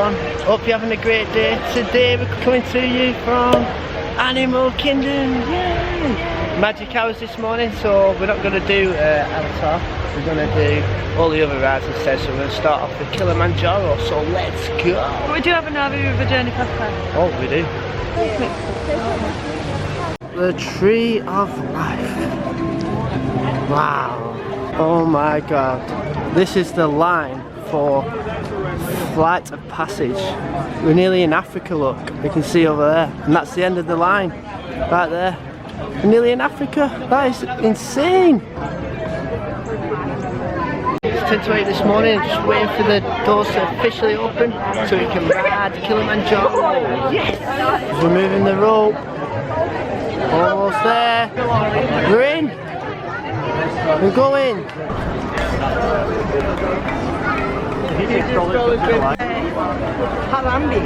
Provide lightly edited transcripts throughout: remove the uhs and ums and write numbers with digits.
everyone. Hope you're having a great day. Today we're coming to you from Animal Kingdom. Yay! Magic hours this morning, so we're not going to do Avatar. We're going to do all the other rides instead. So we're going to start off with Kilimanjaro. So let's go. But we do have another river journey past time. Oh, we do. The Tree of Life. Wow. Oh my god. This is the line for flight of passage. We're nearly in Africa, look. You can see over there. And that's the end of the line. Right there. We're nearly in Africa. That is insane. It's 10 to 8 this morning. Just waiting for the doors to officially open so we can ride Kilimanjaro. Yes! We're moving the rope. Almost there. We're in. We're going. Harambe.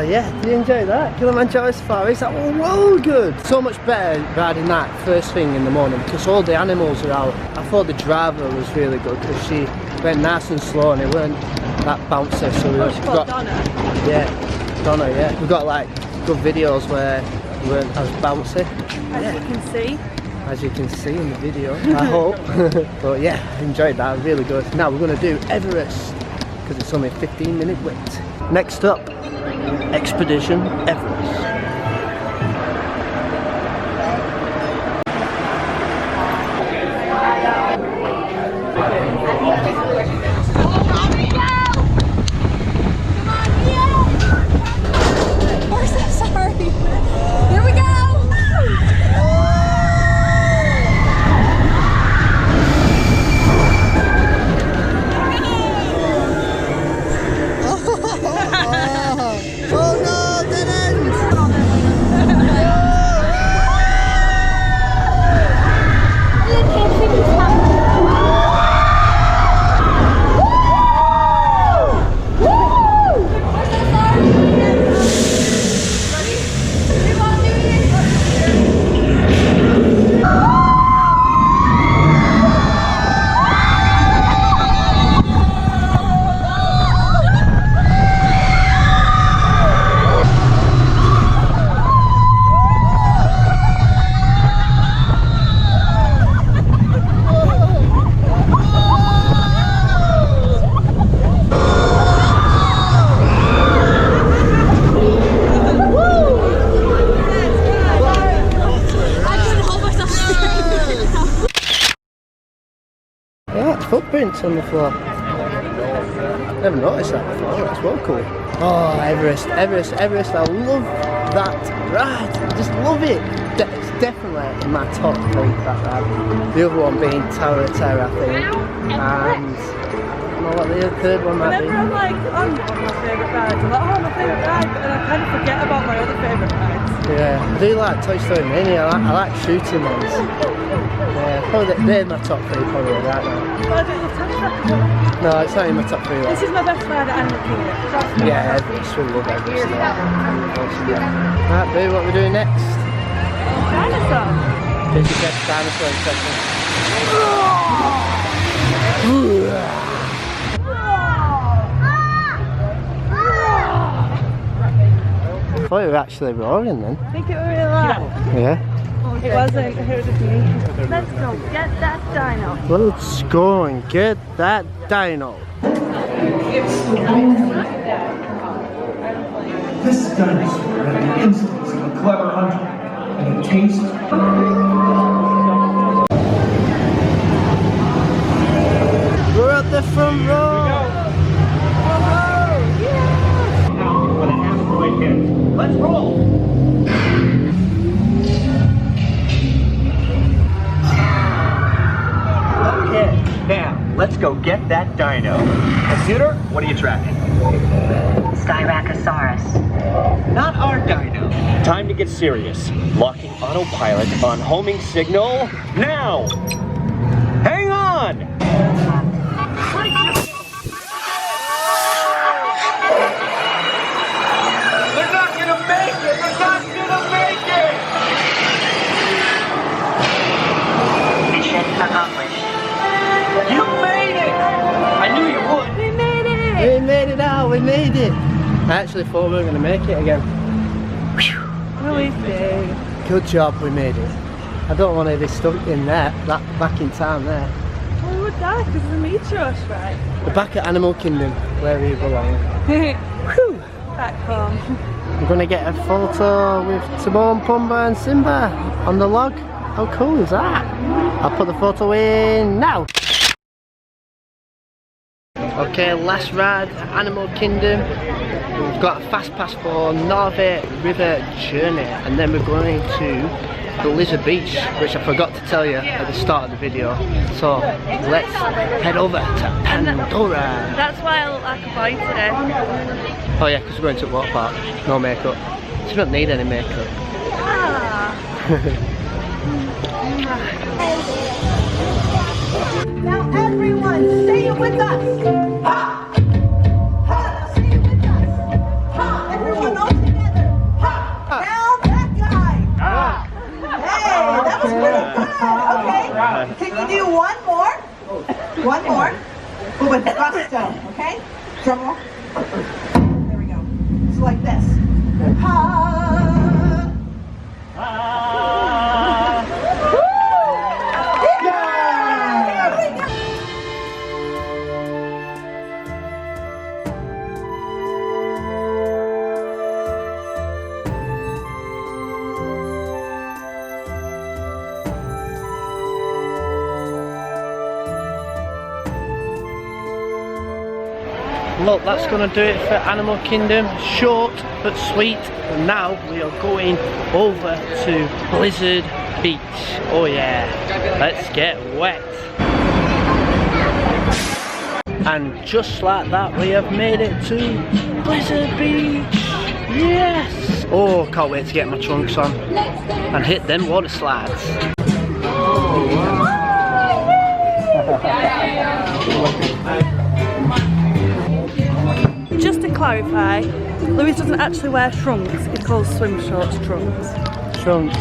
Yeah, did you enjoy that? Kilimanjaro Safari, that was well good. So much better riding that first thing in the morning because all the animals are out. I thought the driver was really good because she went nice and slow and it weren't that bouncy. So we got Donna. Yeah, Donna. Yeah, we got like good videos where we weren't as bouncy. As you can see. As you can see in the video, I hope. But yeah, I enjoyed that. Really good. Now we're going to do Everest because it's only a 15-minute wait. Next up. Expedition Everest. Footprints on the floor. Never noticed that before. That's well cool. Oh, Everest, Everest, Everest. I love that ride. I just love it. It's definitely in my top 3, that ride. The other one being Tower of Terror, I think. And I don't know what the third one might be. Whenever I'm like, oh, one of my favourite rides, I'm like, oh, my favourite ride, but then I kind of forget about my other favourite rides. Yeah, I do like Toy Story Mini. I like shooting ones. Yeah, probably they're my top 3 probably right now. No, it's not in my top 3. Right? This is my best ride at Animal Kingdom. Yeah, Everest, we love Everest. Right, Boo, what are we doing next? Dinosaur. Did you get dinosaur in second? I thought you were actually roaring then. I think it was really loud. Yeah. It wasn't, it was just me. Let's go get that dino. Let's go and get that dino. This dinosaur had the instincts of a clever hunter and a taste. We're at the front row. Now, when an asteroid hits, let's roll. go get that dino. Computer, what are you tracking? Styracosaurus. Not our dino. Time to get serious. Locking autopilot on homing signal now. Hang on! They're not gonna make it! They're not gonna make it! Mission accomplished. You made it! I knew you would. We made it! We made it out, we made it! I actually thought we were going to make it again. Really big. Good job, we made it. I don't want to be stuck in there, back in time there. Well, we would die because of the meteor strike. We're back at Animal Kingdom, where we belong. Whew. Back home. We're going to get a photo with Timon, Pumbaa and Simba on the log. How cool is that? I'll put the photo in now. Okay, last ride at Animal Kingdom. We've got a fast pass for Narve River Journey, and then we're going to Blizzard Beach, which I forgot to tell you at the start of the video. So let's head over to Pandora. That's why I look like a boy today. Oh yeah, because we're going to a water park. No makeup. So you don't need any makeup. Ah. Now everyone, say it with us. Ha! Ha! Say it with us. Ha! Everyone all together. Ha! Now that guy. Hey, that was pretty good. Okay. Can you do one more? One more. But with gusto, okay? Drum roll. There we go. It's like this. Ha! Look, that's going to do it for Animal Kingdom. Short but sweet. And now we are going over to Blizzard Beach. Oh yeah, let's get wet. And just like that, we have made it to Blizzard Beach. Yes! Oh, can't wait to get my trunks on and hit them water slides. Just to clarify, Louis doesn't actually wear trunks, he calls swim shorts trunks. Trunks.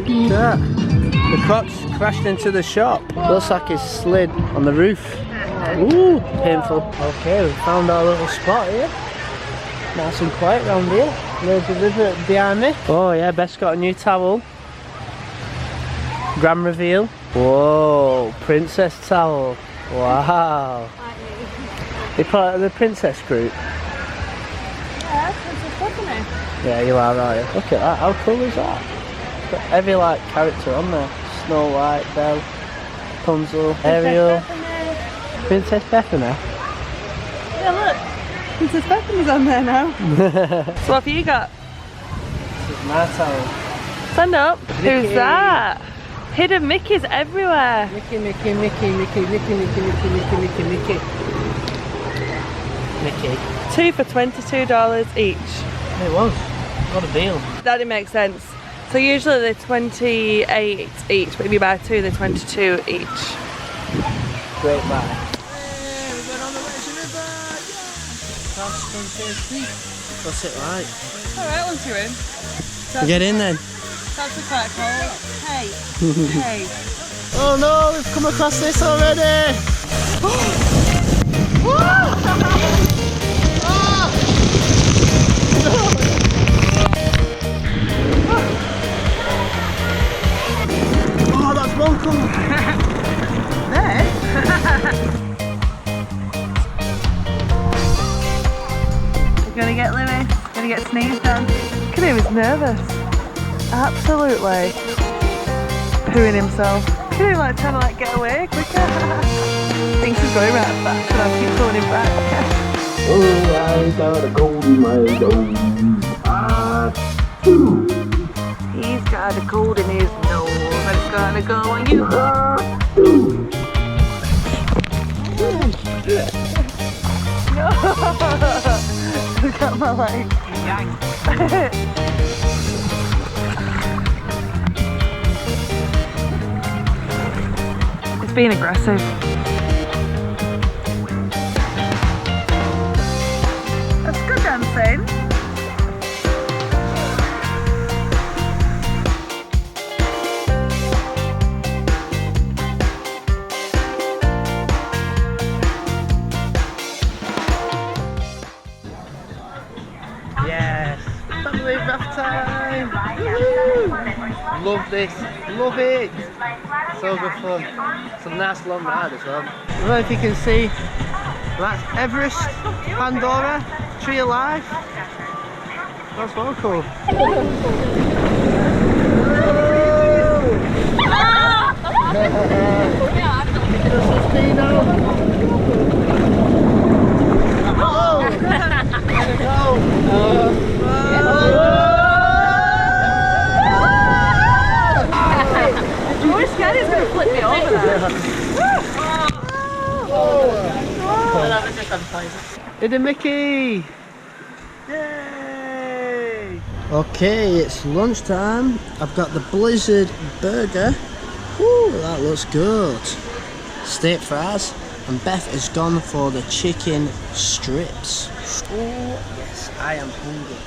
Yeah. The Crocs crashed into the shop. Looks like he slid on the roof. Ooh, painful. Okay, we found our little spot here. Nice and quiet round here. There's the river behind me. Oh yeah, Beth's got a new towel. Grand reveal. Whoa, princess towel. Wow. You're part of the princess group? Yeah, Princess Stephanie. Yeah, you are, aren't you? Look at that, how cool is that? It's got every like character on there. Snow White, Belle, Rapunzel, Ariel, Princess Bethany. Yeah, look. Princess Stephanie's on there now. So what have you got? This is my towel. Stand up. Mickey. Who's that? Hidden Mickeys everywhere. Mickey, Mickey, Mickey, Mickey, Mickey, Mickey, Mickey, Mickey, Mickey, Mickey. Mickey. 2 for $22 each. It was. What a deal. That didn't make sense. So usually they're 28 each, but if you buy 2 they're 22 each. Great buy. What's it like? Alright, once you're in. Get in then. It's actually quite cold. Hey. Hey. Oh no, we've come across this already. Oh, that's one cool. There. You're gonna get Louis. Gonna get sneezed on. Look at him, he's nervous. Absolutely pooing himself. Look at him like trying to like get away quicker. Thinks he's going right fast and I'll keep pulling him back. Oh, I got a cold in my nose. He's got a cold in his nose. And it's gonna go on you. No! Look at my leg. It's being aggressive. That's good dancing. Yes, family bath time. Woo! Love this, love it. So good fun. Some nice long ride as well. I don't know if you can see, that's Everest, Pandora, Tree of Life. That's so cool. We're scared he's going to flip me over there. That was just unpleasant. Hidden Mickey! Yay! Okay, it's lunchtime. I've got the Blizzard burger. Woo, that looks good. Steak fries. And Beth has gone for the chicken strips. Oh yes, I am hungry.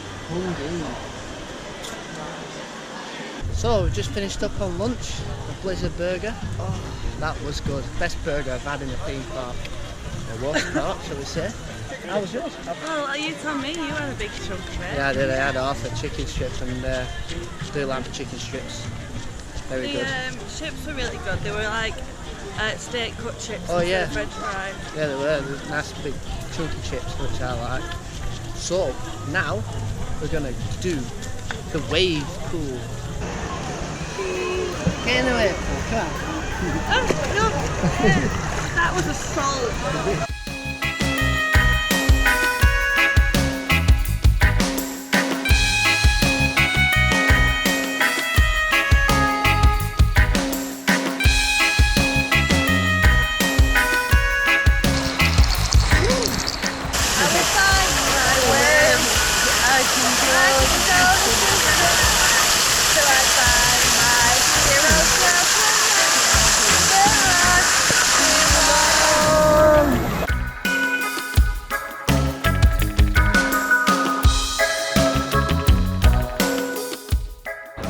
So we've just finished up on lunch. The Blizzard burger. Oh, that was good. Best burger I've had in a theme park. Or water park, shall we say. How was yours? Well, you told me you had a big chunk of it. Yeah, I did. I had half the chicken strips and still have the chicken strips. Very good. The chips were really good. They were like steak cut chips. Oh yeah. French fries. Yeah, they were. They were nice big chunky chips, which I like. So now we're gonna do the wave pool. Get into it. Come on. Oh no! That was a solid.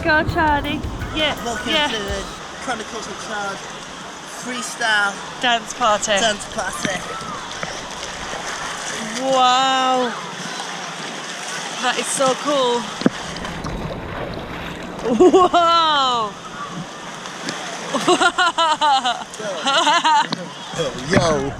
Go, Chardy. Yeah. Welcome Yeah. to the Chronicles of Chard freestyle Dance party. dance party. Wow. That is so cool. Whoa. Yo.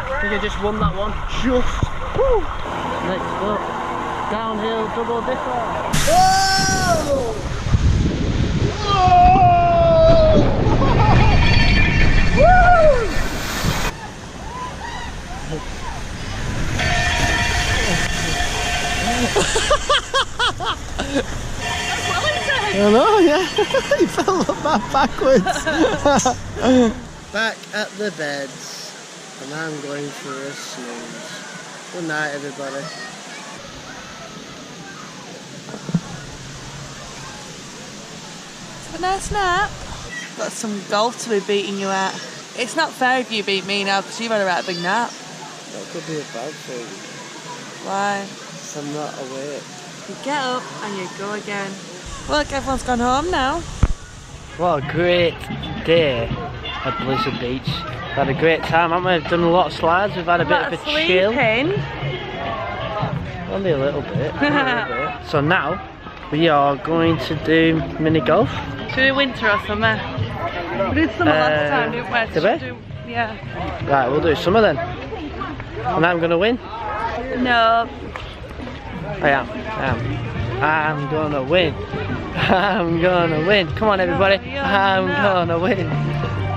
I think I just won that one. Just. Woo. Next up, downhill double dipper. Whoa! I know, yeah. He fell backwards. Back at the beds, and I'm going for a snooze. Good night, everybody. A nice nap. Got some golf to be beating you at. It's not fair if you beat me now because you've had a right big nap. That could be a bad thing. Why? 'Cause I'm not awake. You get up and you go again. Look, everyone's gone home now. What a great day at Blizzard Beach. We've had a great time, haven't we? We've done a lot of slides, we've had a bit of a chill. Only a little bit. So now we are going to do mini golf. Should we do winter or summer? We did summer last time, didn't we? Did we? Yeah. Right, we'll do summer then. And I'm going to win. No. I am. I'm going to win. I'm going to win. Come on everybody. I'm going to win.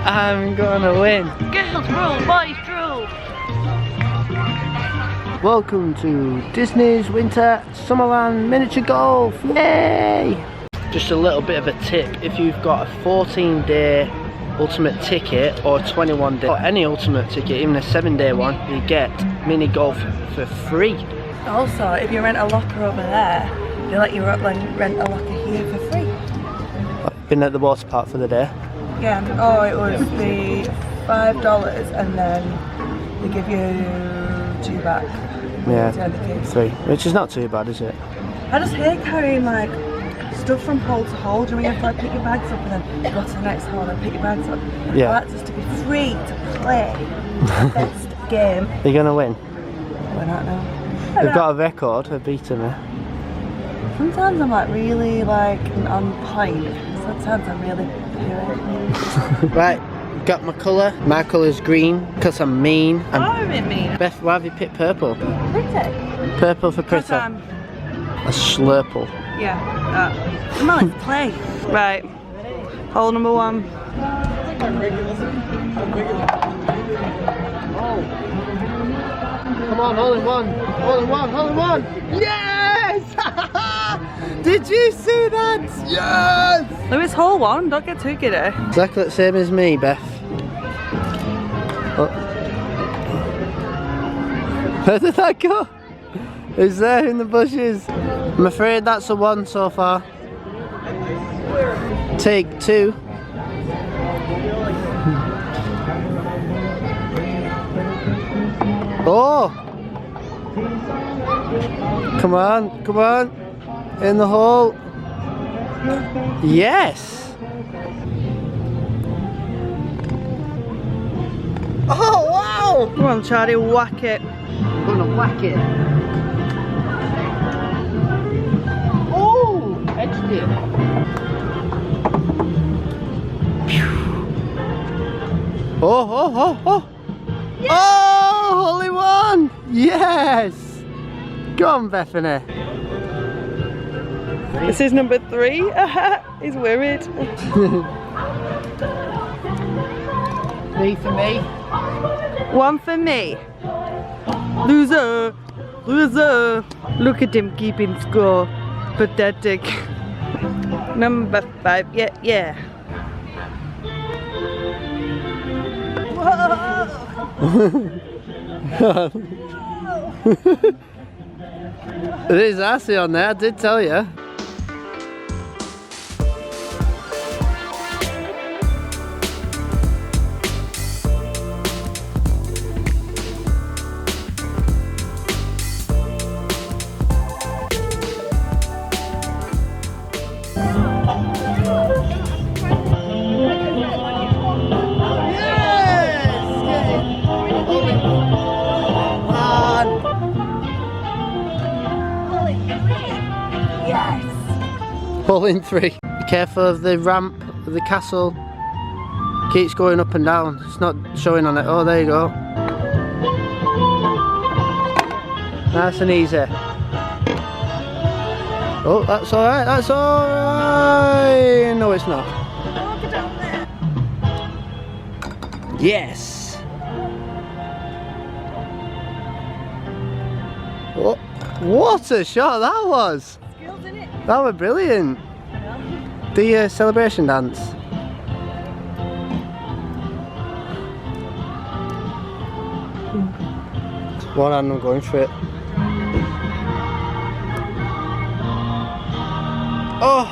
I'm going to win. Girls rule, boys rule. welcome to Disney's Winter Summerland Miniature Golf. Yay! Just a little bit of a tip, if you've got a 14-day ultimate ticket or 21-day or any ultimate ticket, even a 7-day one, you get mini golf for free. Also, if you rent a locker over there, they let you rent a locker here for free. Been at the water park for the day. Yeah, oh, it was the $5 and then they give you 2 back. Yeah, To the kids. 3, which is not too bad, is it? I just hate carrying like stuff from hole to hole. Do you know when you have to like pick your bags up and then go to the next hole and pick your bags up? Yeah. I like just to be free to play the best game. You're gonna win. Why not now? They've got a record of beating me. Sometimes I'm like really like on point. Sometimes I'm really pure. Right, got my colour. My colour's green because I'm mean. Oh, a bit mean. Beth, why have you picked purple? Pretty. Purple for pretty. A slurple. Yeah. Come on, let's play. Right. Hole number 1. Come on, hole in one. Hole in one, hole in one. Yes! Did you see that? Yes! Lewis, hole 1, don't get too giddy. Exactly the same as me, Beth. Oh. Where did that go? It's there in the bushes. I'm afraid that's a 1 so far. Take 2. Oh! Come on, come on. In the hole. Yes! Oh, wow! Come on, Charlie, whack it. I'm gonna whack it. Oh! Edged it. Oh, oh, oh, oh! Yes! Oh, holy one! Yes! Go on, Bethany. This is number 3. He's worried. 3 for me. 1 for me. Loser. Loser. Look at him keeping score. Pathetic. Number 5. Yeah, yeah. It is icy on there, I did tell you. Hole in 3. Be careful of the ramp of the castle. Keeps going up and down. It's not showing on it. Oh, there you go. Nice and easy. Oh, that's alright. That's alright. No, it's not. Yes. Oh, what a shot that was. That was brilliant. The celebration dance. One hand, I'm going for it. Oh!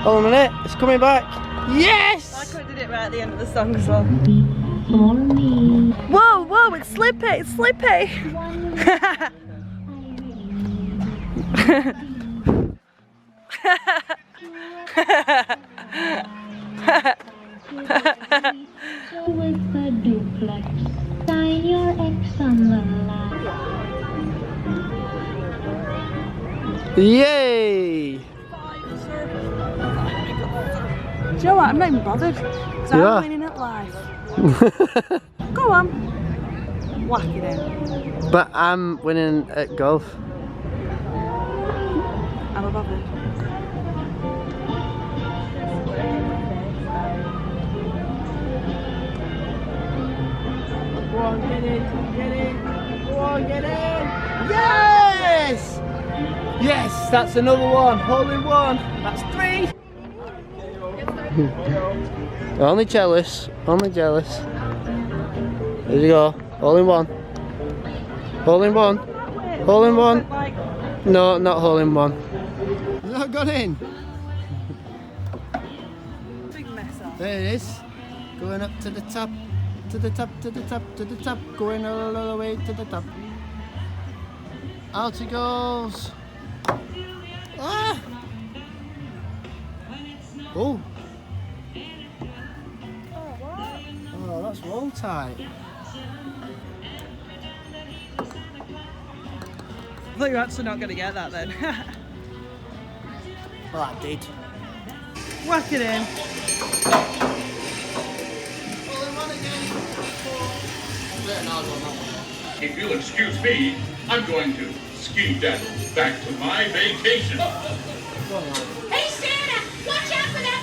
Hold on a minute, it's coming back. Yes! I could have did it right at the end of the song as well. Whoa, whoa, it's slippy, it's slippy. With the duplex, sign your X on the line. Yay! Do you know what? I'm not even bothered. Because I'm winning at life. Go on. Whack it in. But I'm winning at golf. I'm bothered. Go on, get in, get in. Go on, get in. Yes! Yes, that's another one. Hole in one. That's 3. Only jealous. Only jealous. There you go. Hole in one. Hole in one. Hole in one. No, not hole in one. Has that got in? Big mess up. There it is. Going up to the top. To the top, to the top, to the top. Going all the way to the top. Out it goes. Ah! Oh! Oh, that's roll tight. I thought you were actually not going to get that then. Well, I did. Whack it in. If you'll excuse me, I'm going to ski-daddle back to my vacation. Hey, Santa, watch out for that.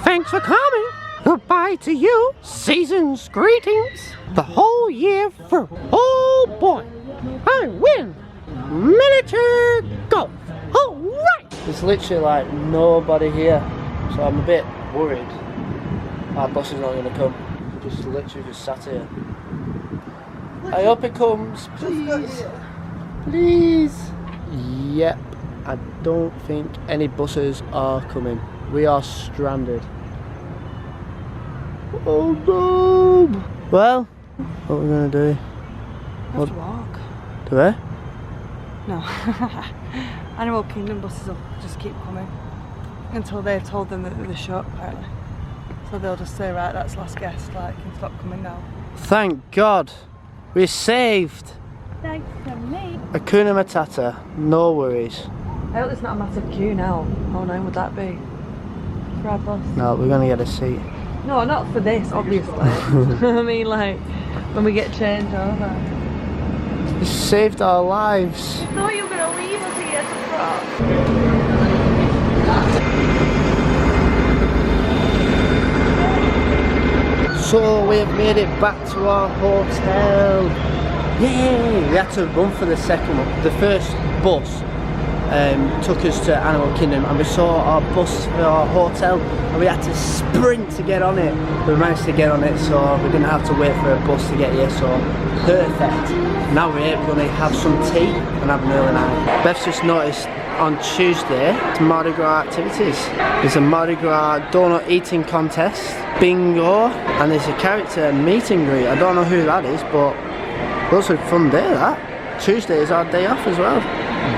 Thanks for coming. Goodbye to you. Season's greetings. The whole year through. Oh boy, I win. Miniature golf. All right. There's literally like nobody here, so I'm a bit worried. Our bus is not going to come. Just literally just sat here. I hope it comes, please. Please. Yep. I don't think any buses are coming. We are stranded. Oh no! Well, what are we gonna do? We have to walk. Do we? No. Animal Kingdom buses will just keep coming until they've told them that they're shut, apparently. So they'll just say, right, that's last guest, like, can stop coming now. Thank God, we're saved. Thanks for me. Hakuna Matata, no worries. I hope there's not a massive queue now. How annoying would that be? For our bus? No, we're gonna get a seat. No, not for this, obviously. I mean, like, when we get changed over. You saved our lives. I thought you were going to leave us here to front. So we have made it back to our hotel. Yay! We had to run for the second one. The first bus took us to Animal Kingdom, and we saw our bus for our hotel, and we had to sprint to get on it. We managed to get on it, so we didn't have to wait for a bus to get here, so perfect. Now we're here, we're going to have some tea and have an early night. Beth's just noticed on Tuesday, it's Mardi Gras activities. There's a Mardi Gras donut eating contest, bingo, and there's a character meet and greet. I don't know who that is, but it looks like a fun day, that. Tuesday is our day off as well.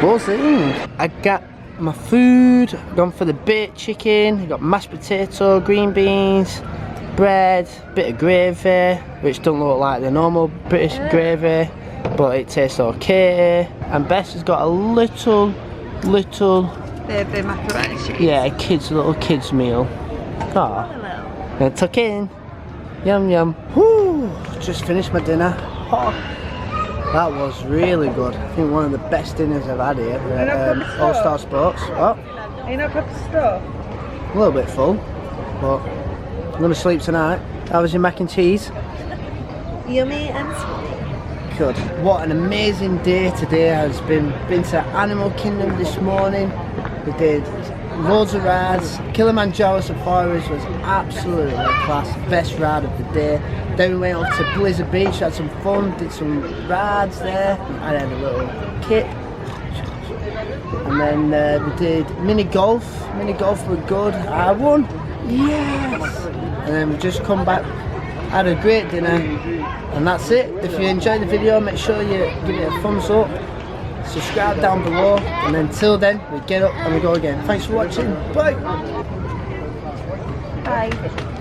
Buzzing. I got my food, gone for the baked chicken, I got mashed potato, green beans, bread, bit of gravy, which don't look like the normal British gravy, but it tastes okay. And Bess has got a little Baby macaroni cheese. yeah, little kids meal. Oh, gonna tuck it in. Yum yum. Woo! Just finished my dinner. Oh. That was really good. I think one of the best dinners I've had here at All Star Sports. Oh, Are you not prepped to stuff? a little bit full, but I'm gonna sleep tonight. How was your mac and cheese? Yummy and sweet. Good. What an amazing day today has been. Been to Animal Kingdom this morning. We did loads of rides. Kilimanjaro safaris was absolutely class. Best ride of the day. Then we went off to Blizzard Beach, had some fun, did some rides there. I had a little kit. And then we did mini golf. Mini golf were good. I won. Yes. And then we just come back, had a great dinner, and that's it. If you enjoyed the video, make sure you give it a thumbs up, subscribe down below, and until then, we get up and we go again. Thanks for watching. Bye. Bye.